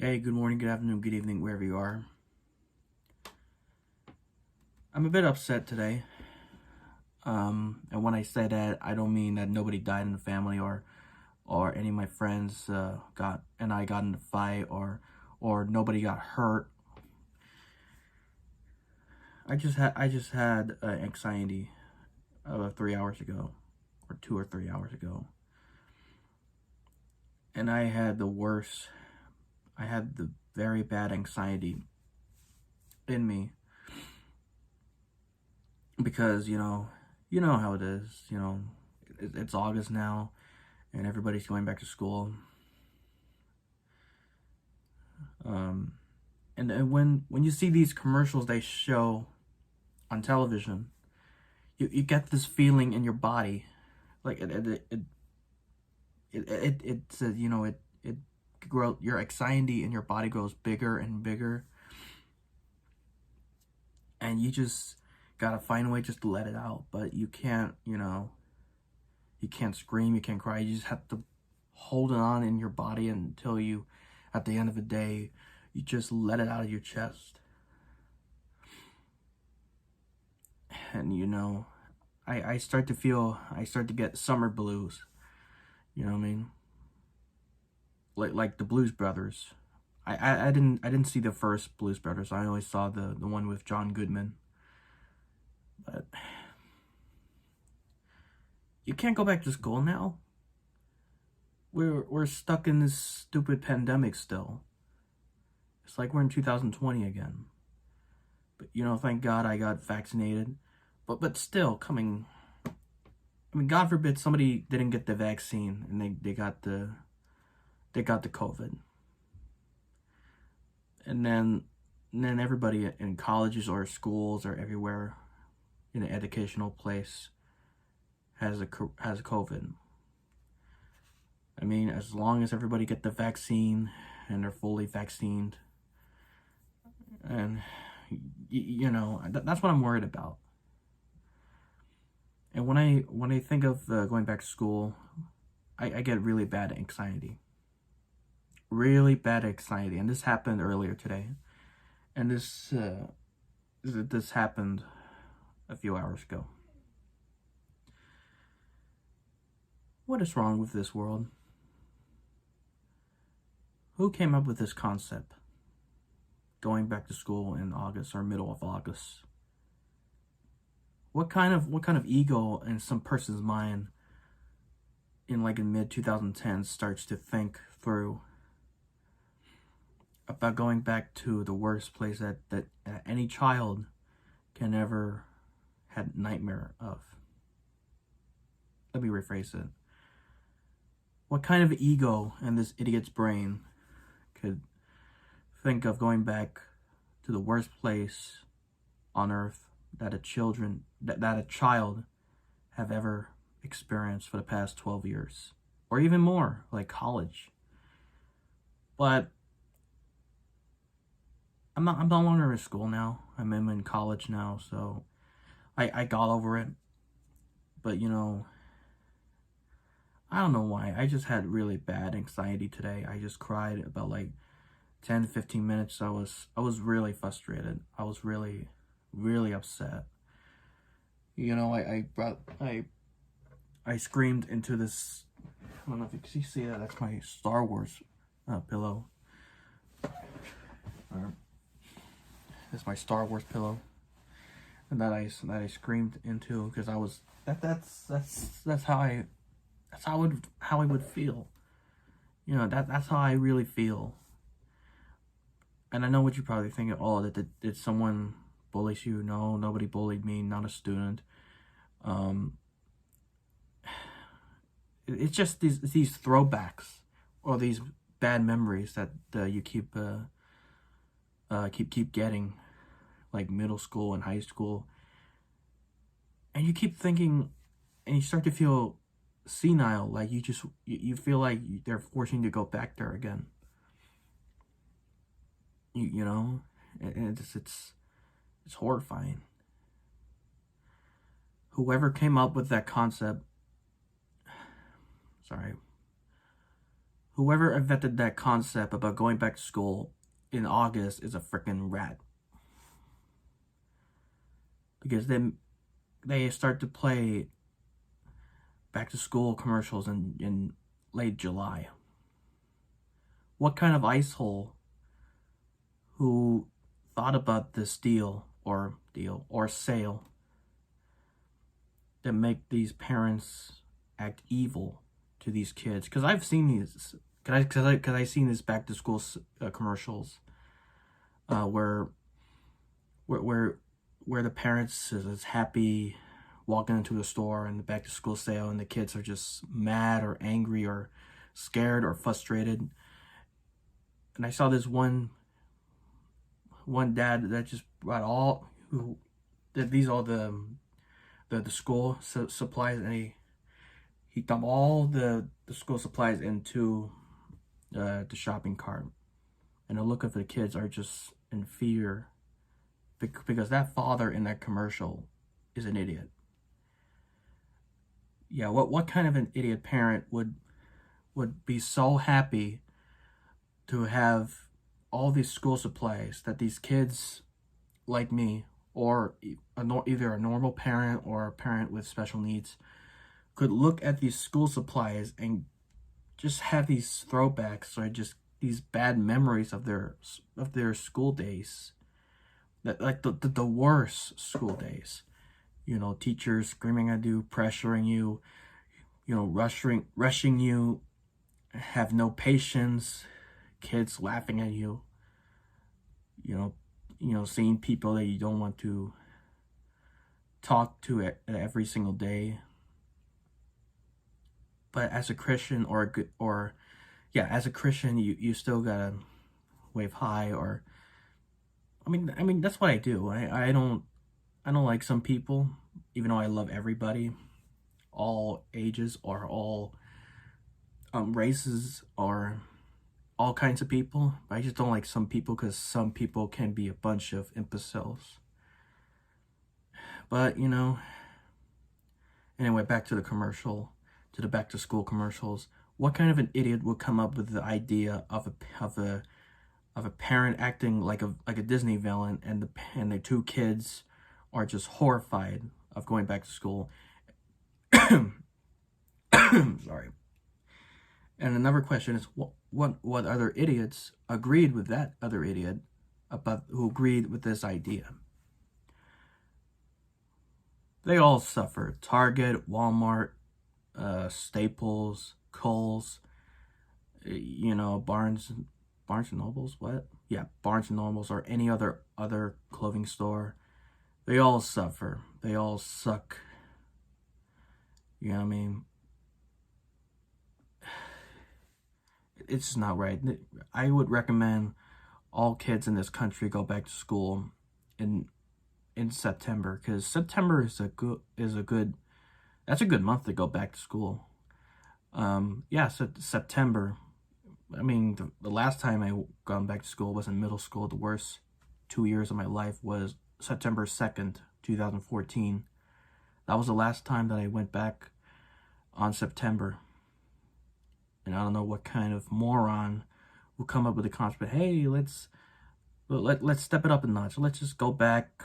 Hey, good morning, good afternoon, good evening, wherever you are. I'm a bit upset today. And when I say that, I don't mean that nobody died in the family or any of my friends got in a fight or nobody got hurt. I just had anxiety 3 hours ago, or 2 or 3 hours ago, and I had the worst. I had the very bad anxiety in me because you know how it is. It's August now, and everybody's going back to school. And when you see these commercials they show on television, you get this feeling in your body, like it says, it grow your anxiety in your body grows bigger and bigger, and you just gotta find a way just to let it out. But you can't, you can't scream, you can't cry. You just have to hold it on in your body until you, at the end of the day, you just let it out of your chest. And I start to get summer blues. You know what I mean? Like the Blues Brothers. I didn't see the first Blues Brothers. I only saw the one with John Goodman. But you can't go back to school now. We're stuck in this stupid pandemic still. It's like we're in 2020 again. But thank God I got vaccinated. But still, God forbid somebody didn't get the vaccine and they got the COVID. And then everybody in colleges or schools or everywhere in an educational place has COVID. I mean, as long as everybody get the vaccine and they're fully vaccinated, and that's what I'm worried about. And when I think of going back to school, I get really bad anxiety. Really bad anxiety. And this happened earlier today. And this happened a few hours ago. What is wrong with this world? Who came up with this concept? Going back to school in August or middle of August. What kind of ego in some person's mind in mid 2010s starts to think through about going back to the worst place that any child can ever had nightmare of? Let me rephrase it. What kind of ego in this idiot's brain could think of going back to the worst place on earth that a child have ever experienced for the past 12 years, or even more, like college? But I'm no longer in school now. I'm in college now, so I got over it. But I don't know why. I just had really bad anxiety today. I just cried about 10 to 15 minutes. I was really frustrated. I was really, really upset. I screamed into this. I don't know if you can see that. That's my Star Wars pillow. It's my Star Wars pillow, and that I screamed into because I was that's how I would feel. That's how I really feel. And I know what you're probably thinking. Oh, did someone bully you? No, nobody bullied me. Not a student. It's just these throwbacks or these bad memories that you keep getting, like middle school and high school, and you keep thinking, and you start to feel senile, like you feel like they're forcing you to go back there again. And it's horrifying. Whoever came up with that concept, sorry, Whoever invented that concept about going back to school in August is a freaking rat. Because then they start to play back to school commercials in late July. What kind of ice hole who thought about this deal or sale that make these parents act evil to these kids? Because I've seen these, because I seen these back to school commercials, where the parents is happy walking into the store and the back to school sale, and the kids are just mad or angry or scared or frustrated. And I saw this one dad that just brought all the school supplies, and he dumped all the school supplies into the shopping cart, and the look of the kids are just in fear because that father in that commercial is an idiot. Yeah, what kind of an idiot parent would be so happy to have all these school supplies that these kids like me, or either a normal parent or a parent with special needs, could look at these school supplies and just have these throwbacks or just these bad memories of their school days, that like the worst school days. You know, teachers screaming at you, pressuring you, rushing you, have no patience, kids laughing at you, seeing people that you don't want to talk to every single day. But as a Christian as a Christian, you still gotta wave hi, or I mean that's what I do. I don't like some people, even though I love everybody, all ages or all races or all kinds of people. I just don't like some people because some people can be a bunch of imbeciles. But anyway, back to the back to school commercials. What kind of an idiot would come up with the idea of a parent acting like a Disney villain, and the two kids are just horrified of going back to school? Sorry. And another question is, what other idiots agreed with that other idiot who agreed with this idea? They all suffer. Target, Walmart, Staples, Kohl's, Barnes and Nobles. What? Yeah, Barnes and Nobles, or any other clothing store. They all suffer. They all suck. You know what I mean? It's just not right. I would recommend all kids in this country go back to school in September, because September is a good that's a good month to go back to school. September. I mean, the last time I gone back to school was in middle school. The worst 2 years of my life was September 2nd, 2014. That was the last time that I went back on September. And I don't know what kind of moron will come up with the concept, hey, let's step it up a notch. Let's just go back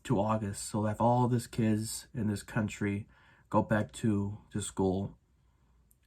to August, so that all these kids in this country go back to school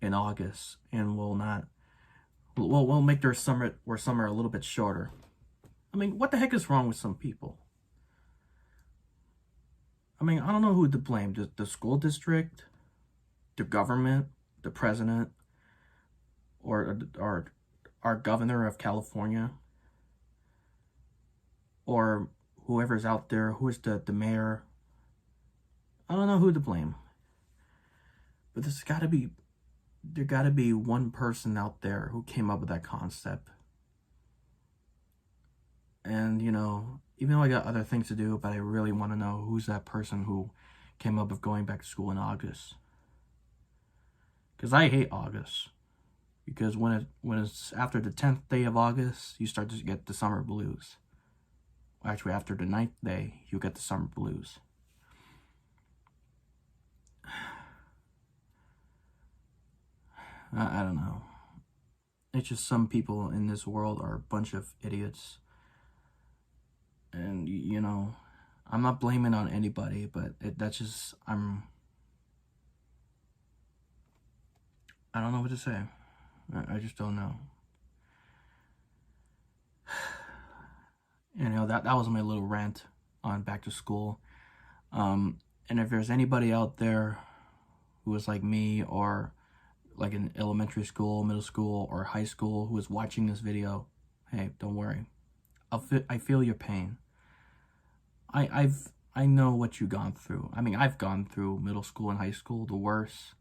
in August, and we'll make their summer a little bit shorter. I mean, what the heck is wrong with some people? I mean, I don't know who to blame. The school district, the government, the president, or our governor of California, or whoever's out there, who is the mayor. I don't know who to blame. But there gotta be one person out there who came up with that concept. And, even though I got other things to do, but I really want to know who's that person who came up with going back to school in August. Because I hate August. Because when it's after the 10th day of August, you start to get the summer blues. Actually, after the 9th day, you get the summer blues. I don't know. It's just some people in this world are a bunch of idiots. And, you know, I'm not blaming on anybody, but that's just, I don't know what to say. I just don't know. You know, that was my little rant on back to school. And if there's anybody out there who is like me, or like in elementary school, middle school, or high school, who is watching this video, hey, don't worry. I feel your pain. I know what you've gone through. I mean, I've gone through middle school and high school, the worst.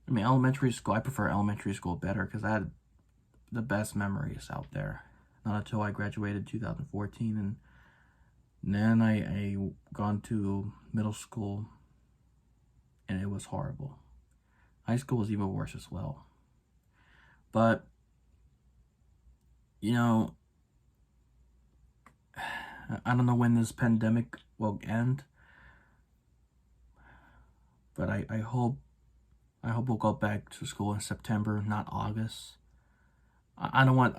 I mean, elementary school, I prefer elementary school better because I had the best memories out there. Not until I graduated 2014, and then I gone to middle school, and it was horrible. High school was even worse as well. But, you know, I don't know when this pandemic will end, but I hope we'll go back to school in September, not August. I don't want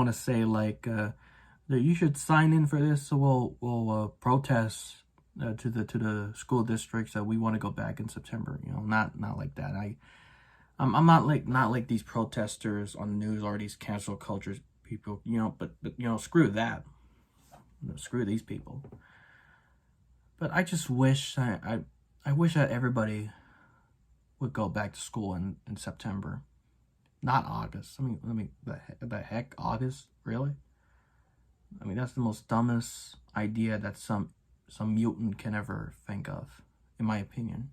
to say like that you should sign in for this, so we'll protest to the school districts that we want to go back in September. You know, not like that. I'm not like these protesters on the news or these cancel culture people. You know, but you know, screw that. You know, screw these people. But I just wish I wish that everybody would go back to school in September, not August. I mean, the heck, August, really? I mean, that's the most dumbest idea that some mutant can ever think of, in my opinion.